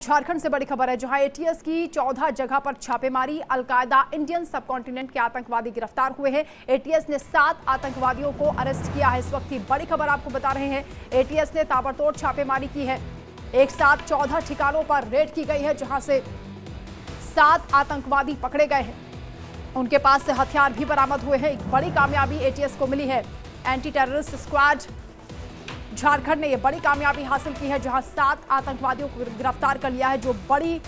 झारखंड से बड़ी खबर है, जहां एटीएस की 14 जगह पर छापेमारी। अलकायदा इंडियन सब कॉन्टिनेंट के आतंकवादी गिरफ्तार हुए हैं। एटीएस ने 7 आतंकवादियों को अरेस्ट किया है। इस वक्त की बड़ी खबर आपको बता रहे हैं, एटीएस ने ताबड़तोड़ छापेमारी की है। एक साथ 14 ठिकानों पर रेड की गई है, जहां से 7 आतंकवादी पकड़े गए हैं। उनके पास से हथियार भी बरामद हुए हैं। एक बड़ी कामयाबी एटीएस को मिली है। एंटी टेररिस्ट स्क्वाड झारखंड ने यह बड़ी कामयाबी हासिल की है, जहां 7 आतंकवादियों को गिरफ्तार कर लिया है, जो बड़ी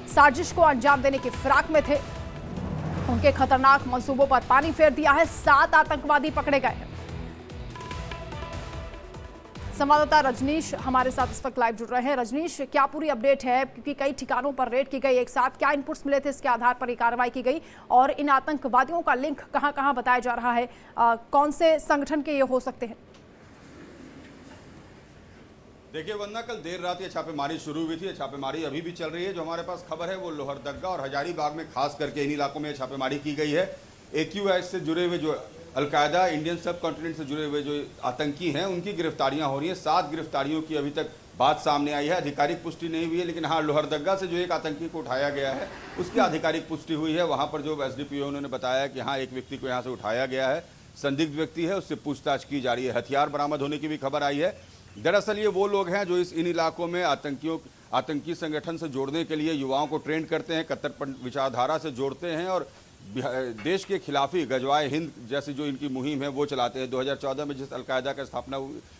साजिश को अंजाम देने की फिराक में थे। उनके खतरनाक मंसूबों पर पानी फेर दिया है। 7 आतंकवादी पकड़े गए हैं। संवाददाता रजनीश हमारे साथ इस वक्त लाइव जुड़ रहे हैं। रजनीश, क्या पूरी अपडेट है? क्योंकि कई ठिकानों पर रेड की गई, एक साथ क्या इनपुट्स मिले थे, इसके आधार पर ये कार्रवाई की गई, और इन आतंकवादियों का लिंक कहां कहां बताया जा रहा है? कौन से संगठन के ये हो सकते हैं? देखिए वंदना, कल देर रात ये छापेमारी शुरू हुई थी। ये छापेमारी अभी भी चल रही है। जो हमारे पास खबर है वो लोहरदगा और हजारीबाग में खास करके इन इलाकों में छापेमारी की गई है। AQIS से जुड़े हुए, जो अलकायदा इंडियन सब कॉन्टिनेंट से जुड़े हुए जो आतंकी हैं, उनकी गिरफ्तारियां हो रही हैं। 7 गिरफ्तारियों की अभी तक बात सामने आई है। आधिकारिक पुष्टि नहीं हुई है, लेकिन हाँ, लोहरदगा से जो एक आतंकी को उठाया गया है उसकी आधिकारिक पुष्टि हुई है। वहाँ पर जो SDPO उन्होंने बताया कि हाँ, एक व्यक्ति को यहाँ से उठाया गया है, संदिग्ध व्यक्ति है, उससे पूछताछ की जा रही है। हथियार बरामद होने की भी खबर आई है। दरअसल ये वो लोग हैं जो इन इलाकों में आतंकी संगठन से जोड़ने के लिए युवाओं को ट्रेन करते हैं, कट्टरपंथी विचारधारा से जोड़ते हैं और देश के खिलाफी गजवाए हिंद जैसी जो इनकी मुहिम है वो चलाते हैं। 2014 में जिस अलकायदा की स्थापना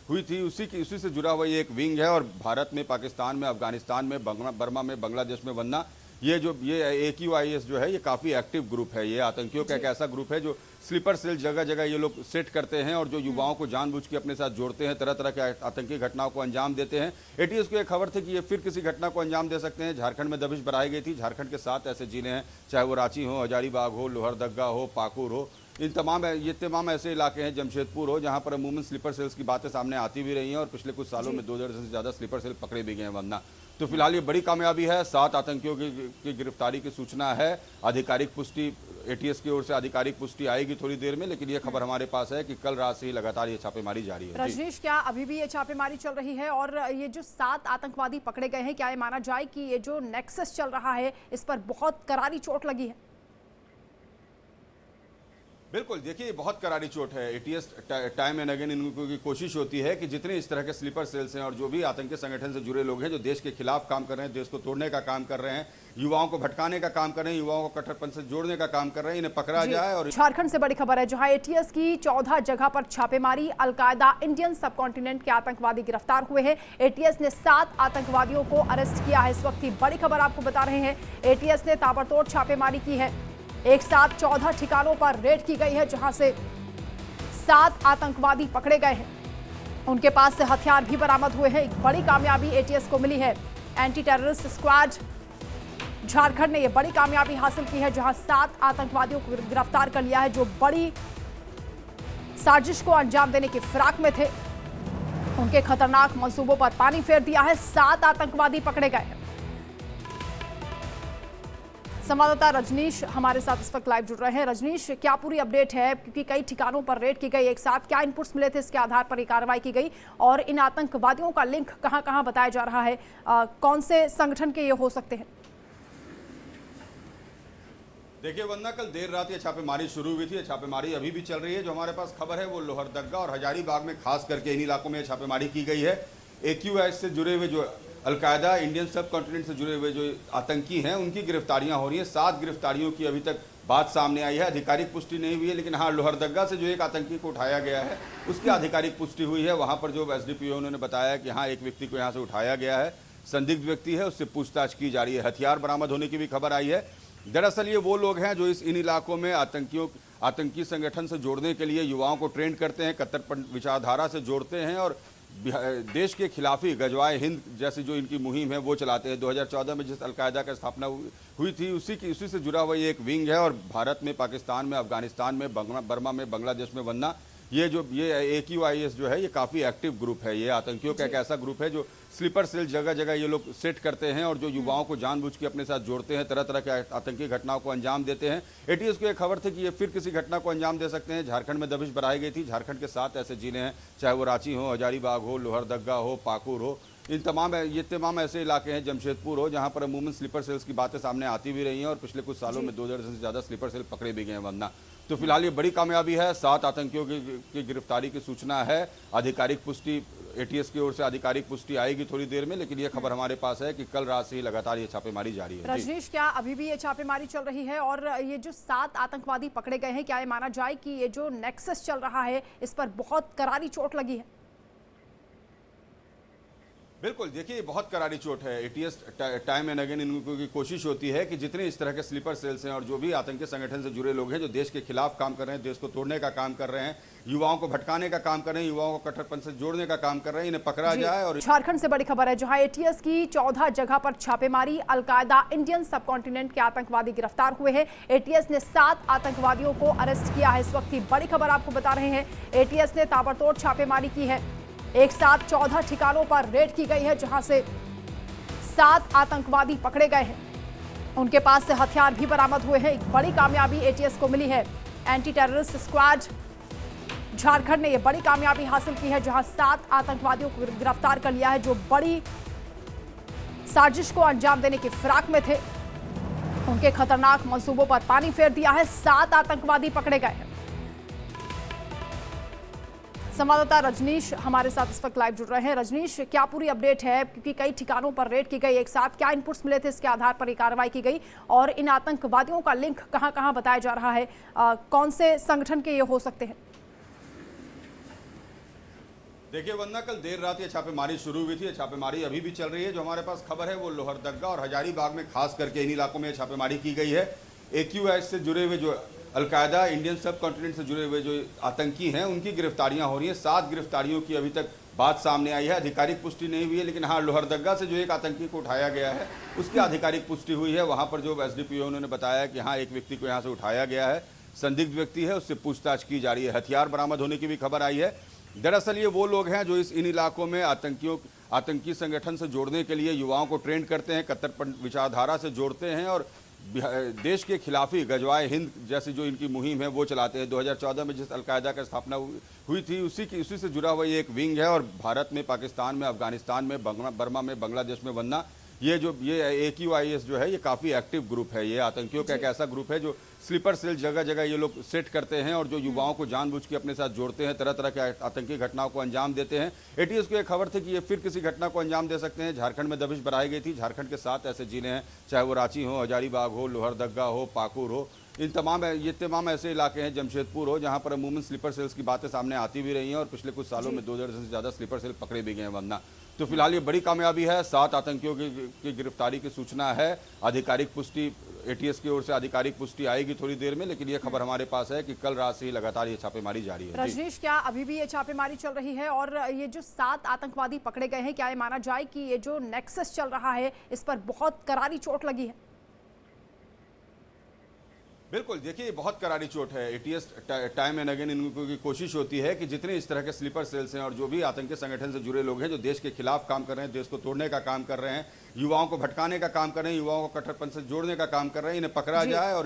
हुई थी उसी से जुड़ा हुआ ये एक विंग है। और भारत में, पाकिस्तान में, अफगानिस्तान में, बर्मा में, बांग्लादेश में वरना ये AQIS जो है ये काफ़ी एक्टिव ग्रुप है। ये आतंकियों का एक ऐसा ग्रुप है जो स्लीपर सेल जगह जगह ये लोग सेट करते हैं और जो युवाओं को जानबूझ के अपने साथ जोड़ते हैं, तरह तरह के आतंकी घटनाओं को अंजाम देते हैं। एटीएस को एक खबर थी कि ये फिर किसी घटना को अंजाम दे सकते हैं। झारखंड में दबिश बढ़ाई गई थी। झारखंड के 7 ऐसे जिले हैं, चाहे वो रांची हो, हजारीबाग हो, लोहरदगा हो, पाकुड़ हो, ये तमाम ऐसे इलाके हैं, जमशेदपुर हो, जहां पर अमूमन स्लीपर सेल्स की बातें सामने आती भी रही हैं और पिछले कुछ सालों में 2 दर्जन से ज़्यादा स्लीपर सेल पकड़े भी गए हैं। वरना तो फिलहाल ये बड़ी कामयाबी है। 7 आतंकियों की गिरफ्तारी की सूचना है। आधिकारिक पुष्टि एटीएस की ओर से आधिकारिक पुष्टि आएगी थोड़ी देर में, लेकिन ये खबर हमारे पास है कि कल रात से ही लगातार ये छापेमारी जारी है। रजनीश, क्या अभी भी ये छापेमारी चल रही है? और ये जो 7 आतंकवादी पकड़े गए हैं, क्या ये माना जाए कि ये जो नेक्सस चल रहा है इस पर बहुत करारी चोट लगी है? बिल्कुल, देखिए बहुत करारी चोट है। एटीएस टाइम एंड अगेन इनकी कोशिश होती है कि जितने इस तरह के स्लीपर सेल्स हैं और जो भी आतंकी संगठन से जुड़े लोग हैं जो देश के खिलाफ काम कर रहे हैं, देश को तोड़ने का काम कर रहे हैं, युवाओं को भटकाने का काम कर रहे हैं, युवाओं को कट्टरपंथ से जोड़ने का काम कर रहे हैं, इन्हें पकड़ा जाए। और झारखंड से बड़ी खबर है, जहां एटीएस की 14 जगह पर छापेमारी। अलकायदा इंडियन सब कॉन्टिनेंट के आतंकवादी गिरफ्तार हुए हैं। एटीएस ने 7 आतंकवादियों को अरेस्ट किया है। इस वक्त की बड़ी खबर आपको बता रहे हैं, एटीएस ने ताबड़तोड़ छापेमारी की है। एक साथ 14 ठिकानों पर रेड की गई है, जहां से 7 आतंकवादी पकड़े गए हैं। उनके पास से हथियार भी बरामद हुए हैं। एक बड़ी कामयाबी एटीएस को मिली है। एंटी टेररिस्ट स्क्वाड झारखंड ने यह बड़ी कामयाबी हासिल की है, जहां 7 आतंकवादियों को गिरफ्तार कर लिया है, जो बड़ी साजिश को अंजाम देने की फिराक में थे। उनके खतरनाक मंसूबों पर पानी फेर दिया है। 7 आतंकवादी पकड़े गए हैं। संवाददाता रजनीश हमारे साथ इस वक्त लाइव जुड़ रहे हैं। रजनीश, क्या पूरी अपडेट है? क्योंकि कई ठिकानों पर रेड की गई, एक साथ क्या इनपुट्स मिले थे, इसके आधार पर ये कार्रवाई की गई, और इन आतंकवादियों का लिंक कहां कहां बताया जा रहा है? कौन से संगठन के ये हो सकते हैं? देखिए वंदना, कल देर रात ये छापेमारी शुरू हुई थी। ये छापेमारी अभी भी चल रही है। जो हमारे पास खबर है वो लोहरदगा और हजारीबाग में खास करके इन इलाकों में छापेमारी की गई है। AQIS से जुड़े हुए, जो अलकायदा इंडियन सब कॉन्टिनेंट से जुड़े हुए जो आतंकी हैं, उनकी गिरफ्तारियां हो रही हैं। 7 गिरफ्तारियों की अभी तक बात सामने आई है। आधिकारिक पुष्टि नहीं हुई है, लेकिन हाँ, लोहरदगा से जो एक आतंकी को उठाया गया है उसकी आधिकारिक पुष्टि हुई है। वहाँ पर जो SDPO उन्होंने बताया कि हाँ, एक व्यक्ति को यहाँ से उठाया गया है, संदिग्ध व्यक्ति है, उससे पूछताछ की जा रही है। हथियार बरामद होने की भी खबर आई है। दरअसल ये वो लोग हैं जो इन इलाकों में आतंकी संगठन से जोड़ने के लिए युवाओं को ट्रेन करते हैं, कट्टरपंथी विचारधारा से जोड़ते हैं और देश के खिलाफी गजवाए हिंद जैसी जो इनकी मुहिम है वो चलाते हैं। 2014 में जिस अलकायदा की स्थापना हुई थी उसी से जुड़ा हुआ ये एक विंग है। और भारत में, पाकिस्तान में, अफगानिस्तान में, बर्मा में, बांग्लादेश में वरना ये AQIS जो है ये काफ़ी एक्टिव ग्रुप है। ये आतंकियों का एक ऐसा ग्रुप है जो स्लीपर सेल जगह जगह ये लोग सेट करते हैं और जो युवाओं को जानबूझ के अपने साथ जोड़ते हैं, तरह तरह के आतंकी घटनाओं को अंजाम देते हैं। एटीएस को एक खबर थी कि ये फिर किसी घटना को अंजाम दे सकते हैं। झारखंड में दबिश बढ़ाई गई थी। झारखंड के 7 ऐसे जिले हैं, चाहे वो रांची हो, हजारीबाग हो, लोहरदगा हो, पाकुड़ हो, ये तमाम ऐसे इलाके हैं, जमशेदपुर हो, जहां पर अमूमन स्लीपर सेल्स की बातें सामने आती भी रही हैं और पिछले कुछ सालों में 2 दर्जन से ज़्यादा स्लीपर सेल पकड़े भी गए हैं वरना। तो फिलहाल ये बड़ी कामयाबी है। 7 आतंकियों की गिरफ्तारी की सूचना है। आधिकारिक पुष्टि एटीएस की ओर से आधिकारिक पुष्टि आएगी थोड़ी देर में, लेकिन ये खबर हमारे पास है कि कल रात से ही लगातार ये छापेमारी जारी है। रजनीश, क्या अभी भी ये छापेमारी चल रही है और ये जो 7 आतंकवादी पकड़े गए हैं, क्या ये माना जाए कि ये जो नेक्सस चल रहा है इस पर बहुत करारी चोट लगी है? बिल्कुल, देखिए ये बहुत करारी चोट है। एटीएस टाइम एंड अगेन इनकी कोशिश होती है कि जितने इस तरह के स्लीपर सेल्स हैं और जो भी आतंकी संगठन से जुड़े लोग हैं जो देश के खिलाफ काम कर रहे हैं, देश को तोड़ने का काम कर रहे हैं, युवाओं को भटकाने का काम कर रहे हैं, युवाओं को कट्टरपंथ से जोड़ने का काम कर रहे हैं, इन्हें पकड़ा जाए। और झारखंड से बड़ी खबर है, जहां एटीएस की 14 जगह पर छापेमारी, अलकायदा इंडियन सब कॉन्टिनेंट के आतंकवादी गिरफ्तार हुए हैं। एटीएस ने 7 आतंकवादियों को अरेस्ट किया है। इस वक्त की बड़ी खबर आपको बता रहे हैं, एटीएस ने ताबड़तोड़ छापेमारी की है। एक साथ 14 ठिकानों पर रेड की गई है, जहां से 7 आतंकवादी पकड़े गए हैं। उनके पास से हथियार भी बरामद हुए हैं। एक बड़ी कामयाबी एटीएस को मिली है। एंटी टेररिस्ट स्क्वाड झारखंड ने यह बड़ी कामयाबी हासिल की है, जहां 7 आतंकवादियों को गिरफ्तार कर लिया है जो बड़ी साजिश को अंजाम देने की फिराक में थे। उनके खतरनाक मंसूबों पर पानी फेर दिया है। 7 आतंकवादी पकड़े गए हैं। संवाददाता रजनीश हमारे साथ इस वक्त लाइव जुड़ रहे हैं। रजनीश, क्या पूरी अपडेट है, क्योंकि कई ठिकानों पर रेड की गई, एक साथ क्या इनपुट्स मिले थे, इसके आधार पर ये कार्रवाई की गई और इन आतंकवादियों का लिंक कहां-कहां बताया जा रहा है, कौन से संगठन के ये हो सकते हैं? देखिए वंदना, कल देर रात ये छापेमारी शुरू हुई थी। ये छापेमारी अभी भी चल रही है। जो हमारे पास खबर है वो लोहरदग्गा और हजारीबाग में खास करके इन इलाकों में छापेमारी की गई है। AQIS से जुड़े हुए जो अलकायदा इंडियन सब कॉन्टिनेंट से जुड़े हुए जो आतंकी हैं उनकी गिरफ्तारियां हो रही हैं। 7 गिरफ्तारियों की अभी तक बात सामने आई है। आधिकारिक पुष्टि नहीं हुई है, लेकिन हाँ, लोहरदग्गा से जो एक आतंकी को उठाया गया है उसकी आधिकारिक पुष्टि हुई है। वहाँ पर जो SDPO उन्होंने बताया कि हाँ, एक व्यक्ति को यहाँ से उठाया गया है, संदिग्ध व्यक्ति है, उससे पूछताछ की जा रही है। हथियार बरामद होने की भी खबर आई है। दरअसल ये वो लोग हैं जो इन इलाकों में आतंकी संगठन से जोड़ने के लिए युवाओं को ट्रेंड करते हैं, कट्टरपंथ विचारधारा से जोड़ते हैं और देश के खिलाफी गजवाए हिंद जैसी जो इनकी मुहिम है वो चलाते हैं। 2014 में जिस अलकायदा का स्थापना हुई थी उसी से जुड़ा हुआ ये एक विंग है और भारत में, पाकिस्तान में, अफगानिस्तान में, बर्मा में, बांग्लादेश में वरना ये AQIS जो है ये काफ़ी एक्टिव ग्रुप है। ये आतंकियों का एक ऐसा ग्रुप है जो स्लीपर सेल जगह जगह ये लोग सेट करते हैं और जो युवाओं को जानबूझ के अपने साथ जोड़ते हैं, तरह तरह के आतंकी घटनाओं को अंजाम देते हैं। एटीएस को एक खबर थी कि ये फिर किसी घटना को अंजाम दे सकते हैं। झारखंड में दबिश बढ़ाई गई थी। झारखंड के 7 ऐसे जिले हैं, चाहे वो रांची हो, हजारीबाग हो, लोहरदग्गा हो, पाकुड़ हो, ये तमाम ऐसे इलाके हैं, जमशेदपुर हो, जहाँ पर अमूमन स्लीपर सेल्स की बातें सामने आती भी रही हैं और पिछले कुछ सालों में 2 दर्जन से ज़्यादा स्लीपर सेल पकड़े भी गए हैं वरना। तो फिलहाल ये बड़ी कामयाबी है। 7 आतंकियों की गिरफ्तारी की सूचना है। आधिकारिक पुष्टि एटीएस की ओर से आधिकारिक पुष्टि आएगी थोड़ी देर में, लेकिन ये खबर हमारे पास है कि कल रात से ही लगातार ये छापेमारी जारी है। रजनीश, क्या अभी भी ये छापेमारी चल रही है और ये जो 7 आतंकवादी पकड़े गए हैं, क्या ये माना जाए कि ये जो नेक्सस चल रहा है इस पर बहुत करारी चोट लगी है? बिल्कुल, देखिए ये बहुत करारी चोट है। एटीएस टाइम एंड अगेन इनकी कोशिश होती है कि जितने इस तरह के स्लीपर सेल्स हैं और जो भी आतंकी संगठन से जुड़े लोग हैं जो देश के खिलाफ काम कर रहे हैं, देश को तोड़ने का काम कर रहे हैं, युवाओं को भटकाने का काम कर रहे हैं, युवाओं को कट्टरपंथ से जोड़ने का काम कर रहे हैं, इन्हें पकड़ा जाए और